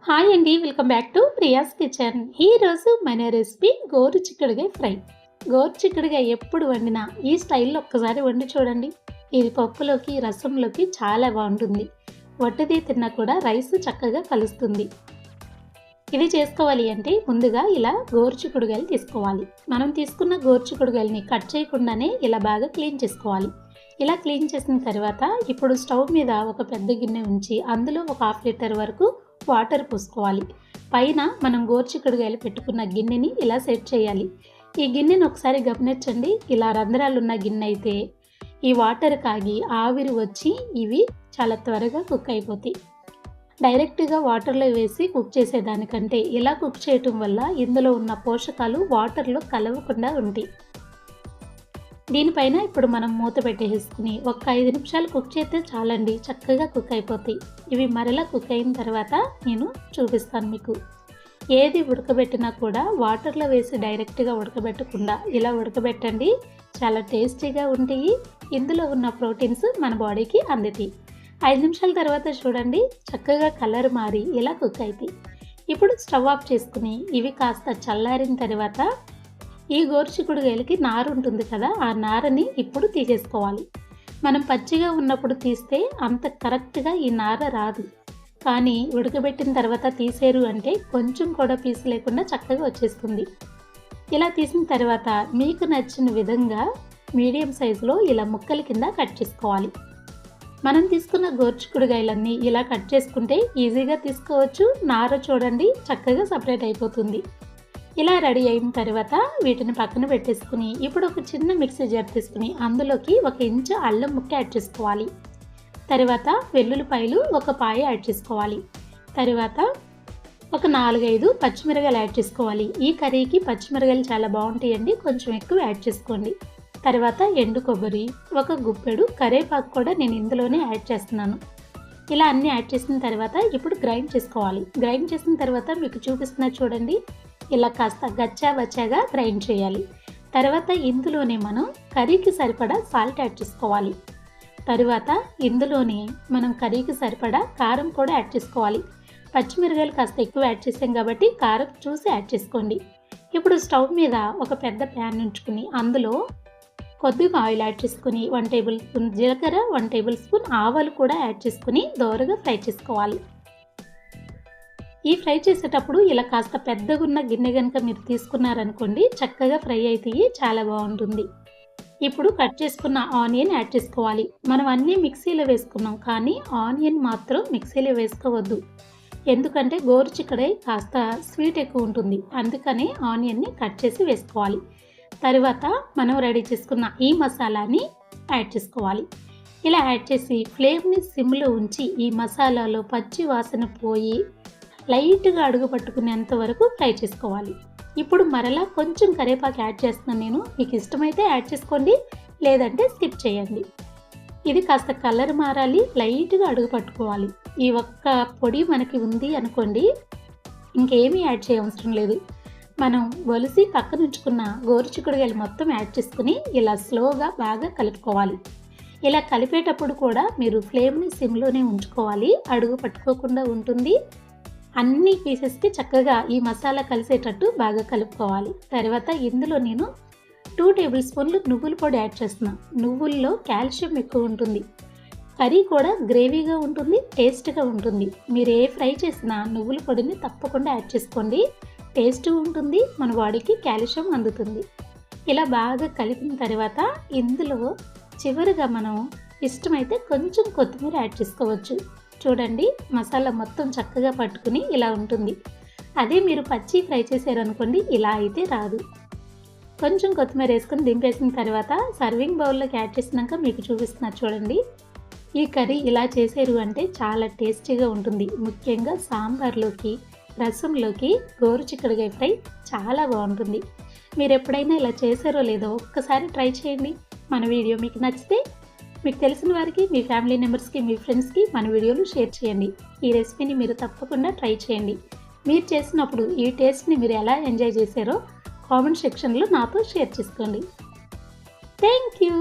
Hi అండి, welcome back to Priya's kitchen. ఈరోజు మన రెసిపీ గోరుచిక్కుడుకాయ ఫ్రై. గోరుచిక్కుడుకాయ ఎప్పుడు వండినా ఈ స్టైల్లో ఒక్కసారి వండి చూడండి. ఇది పప్పులోకి రసంలోకి చాలా బాగుంటుంది. వట్టిది తిన్నా కూడా రైస్ చక్కగా కలుస్తుంది. ఇది చేసుకోవాలి అంటే ముందుగా ఇలా గోరుచిక్కుడుకాయలు తీసుకోవాలి. మనం తీసుకున్న గోరుచిక్కుడుకాయలని కట్ చేయకుండానే ఇలా బాగా క్లీన్ చేసుకోవాలి. ఇలా క్లీన్ చేసిన తర్వాత ఇప్పుడు స్టవ్ మీద ఒక పెద్ద గిన్నె ఉంచి అందులో ఒక 1/2 లీటర్ వరకు వాటర్ పోసుకోవాలి. పైన మనం గోరుచిక్కుడుకాయలు పెట్టుకున్న గిన్నెని ఇలా సెట్ చేయాలి. ఈ గిన్నెని ఒకసారి గమనించండి. ఇలా రంధ్రాలు ఉన్న గిన్నె అయితే ఈ వాటర్ కాగి ఆవిరి వచ్చి ఇవి చాలా త్వరగా కుక్ అయిపోతాయి. డైరెక్ట్గా వాటర్లో వేసి కుక్ చేసేదానికంటే ఇలా కుక్ చేయటం వల్ల ఇందులో ఉన్న పోషకాలు వాటర్లో కలవకుండా ఉంటాయి. దీనిపైన ఇప్పుడు మనం మూత పెట్టేసుకుని ఒక 5 నిమిషాలు కుక్ చేస్తే చాలండి, చక్కగా కుక్ అయిపోతాయి. ఇవి మరలా కుక్ అయిన తర్వాత నేను చూపిస్తాను మీకు. ఏది ఉడకబెట్టినా కూడా వాటర్లో వేసి డైరెక్ట్గా ఉడకబెట్టకుండా ఇలా ఉడకబెట్టండి. చాలా టేస్టీగా ఉంటాయి. ఇందులో ఉన్న ప్రోటీన్స్ మన బాడీకి అందుతాయి. 5 నిమిషాల తర్వాత చూడండి, చక్కగా కలర్ మారి ఇలా కుక్ అవుతాయి. ఇప్పుడు స్టవ్ ఆఫ్ చేసుకుని ఇవి కాస్త చల్లారిన తర్వాత ఈ గోరుచిక్కుడుకాయలకి నారు ఉంటుంది కదా, ఆ నారని ఇప్పుడు తీసేసుకోవాలి. మనం పచ్చిగా ఉన్నప్పుడు తీస్తే అంత కరెక్ట్గా ఈ నార రాదు. కానీ ఉడకబెట్టిన తర్వాత తీసేరు అంటే కొంచెం కూడా పీసు లేకుండా చక్కగా వచ్చేస్తుంది. ఇలా తీసిన తర్వాత మీకు నచ్చిన విధంగా మీడియం సైజులో ఇలా ముక్కల కింద కట్ చేసుకోవాలి. మనం తీసుకున్న గోరుచిక్కుడుకాయలన్నీ ఇలా కట్ చేసుకుంటే ఈజీగా తీసుకోవచ్చు. నార చూడండి చక్కగా సపరేట్ అయిపోతుంది. ఇలా రెడీ అయిన తర్వాత వీటిని పక్కన పెట్టేసుకుని ఇప్పుడు ఒక చిన్న మిక్సీ జార్ తీసుకుని అందులోకి 1 ఇంచు అల్లం ముక్క యాడ్ చేసుకోవాలి. తర్వాత వెల్లుల్లిపాయలు 1 పాయ యాడ్ చేసుకోవాలి. తర్వాత ఒక 4-5 పచ్చిమిరకాయలు యాడ్ చేసుకోవాలి. ఈ కర్రీకి పచ్చిమిరకాయలు చాలా బాగుంటాయండి, కొంచెం ఎక్కువ యాడ్ చేసుకోండి. తర్వాత ఎండు కొబ్బరి, 1 గుప్పెడు కరివేపాకు కూడా నేను ఇందులోనే యాడ్ చేస్తున్నాను. ఇలా అన్నీ యాడ్ చేసిన తర్వాత ఇప్పుడు గ్రైండ్ చేసుకోవాలి. గ్రైండ్ చేసిన తర్వాత మీకు చూపిస్తున్నా చూడండి, ఇలా కాస్త గచ్చావచ్చాగా గ్రైండ్ చేయాలి. తర్వాత ఇందులోనే మనం కర్రీకి సరిపడా సాల్ట్ యాడ్ చేసుకోవాలి. తర్వాత ఇందులోనే మనం కర్రీకి సరిపడా కారం కూడా యాడ్ చేసుకోవాలి. పచ్చిమిరకాయలు కాస్త ఎక్కువ యాడ్ చేసాం కాబట్టి కారం చూసి యాడ్ చేసుకోండి. ఇప్పుడు స్టవ్ మీద ఒక పెద్ద ప్యాన్ ఉంచుకుని అందులో కొద్దిగా ఆయిల్ యాడ్ చేసుకుని 1 టేబుల్ స్పూన్ జీలకర్ర, 1 టేబుల్ స్పూన్ ఆవాలు కూడా యాడ్ చేసుకుని దోరగా ఫ్రై చేసుకోవాలి. ఈ ఫ్రై చేసేటప్పుడు ఇలా కాస్త పెద్దగా ఉన్న గిన్నె కనుక మీరు తీసుకున్నారనుకోండి చక్కగా ఫ్రై అవుతాయి, చాలా బాగుంటుంది. ఇప్పుడు కట్ చేసుకున్న ఆనియన్ యాడ్ చేసుకోవాలి. మనం అన్నీ మిక్సీలో వేసుకున్నాం కానీ ఆనియన్ మాత్రం మిక్సీలో వేసుకోవద్దు. ఎందుకంటే గోరుచిక్కుడుకాయ కాస్త స్వీట్ ఎక్కువ ఉంటుంది, అందుకని ఆనియన్ని కట్ చేసి వేసుకోవాలి. తర్వాత మనం రెడీ చేసుకున్న ఈ మసాలాని యాడ్ చేసుకోవాలి. ఇలా యాడ్ చేసి ఫ్లేమ్ని సిమ్లో ఉంచి ఈ మసాలాలో పచ్చి వాసన పోయి లైట్గా అడుగు పట్టుకునేంత వరకు ఫ్రై చేసుకోవాలి. ఇప్పుడు మరలా కొంచెం కరివేపాకు యాడ్ చేస్తున్నాను నేను. మీకు ఇష్టమైతే యాడ్ చేసుకోండి, లేదంటే స్కిప్ చేయండి. ఇది కాస్త కలర్ మారాలి, లైట్గా అడుగు పట్టుకోవాలి. ఈ ఒక్క పొడి మనకి ఉంది అనుకోండి, ఇంకేమీ యాడ్ చేయవసరం లేదు. మనం ఒలిసి పక్కన ఉంచుకున్న గోరుచిక్కుడుకాయలు మొత్తం యాడ్ చేసుకుని ఇలా స్లోగా బాగా కలుపుకోవాలి. ఇలా కలిపేటప్పుడు కూడా మీరు ఫ్లేమ్ని సిమ్లోనే ఉంచుకోవాలి, అడుగు పట్టుకోకుండా ఉంటుంది. అన్ని పీసెస్కి చక్కగా ఈ మసాలా కలిసేటట్టు బాగా కలుపుకోవాలి. తర్వాత ఇందులో నేను 2 టేబుల్ స్పూన్లు నువ్వుల పొడి యాడ్ చేస్తున్నాను. నువ్వుల్లో కాల్షియం ఎక్కువ ఉంటుంది, కర్రీ కూడా గ్రేవీగా ఉంటుంది, టేస్ట్గా ఉంటుంది. మీరు ఏ ఫ్రై చేసినా నువ్వుల పొడిని తప్పకుండా యాడ్ చేసుకోండి, టేస్ట్ ఉంటుంది, మన బాడీకి కాల్షియం అందుతుంది. ఇలా బాగా కలిపిన తర్వాత ఇందులో చివరిగా మనం ఇష్టమైతే కొంచెం కొత్తిమీర యాడ్ చేసుకోవచ్చు. చూడండి మసాలా మొత్తం చక్కగా పట్టుకుని ఇలా ఉంటుంది. అదే మీరు పచ్చి ఫ్రై చేశారనుకోండి ఇలా అయితే రాదు. కొంచెం కొత్తిమీర వేసుకొని దింపేసిన తర్వాత సర్వింగ్ బౌల్లోకి యాడ్ చేసినాక మీకు చూపిస్తున్నారు చూడండి. ఈ కర్రీ ఇలా చేశారు అంటే చాలా టేస్టీగా ఉంటుంది. ముఖ్యంగా సాంబార్లోకి, రసంలోకి గోరుచిక్కుడుకాయ ఫ్రై చాలా బాగుంటుంది. మీరు ఎప్పుడైనా ఇలా చేశారో లేదో ఒక్కసారి ట్రై చేయండి. మన వీడియో మీకు నచ్చితే మీకు తెలిసిన వారికి, మీ ఫ్యామిలీ మెంబర్స్కి, మీ ఫ్రెండ్స్కి మన వీడియోలు షేర్ చేయండి. ఈ రెసిపీని మీరు తప్పకుండా ట్రై చేయండి. మీరు చేసినప్పుడు ఈ టేస్ట్ని మీరు ఎలా ఎంజాయ్ చేశారో కామెంట్ సెక్షన్లో నాతో షేర్ చేసుకోండి. Thank you.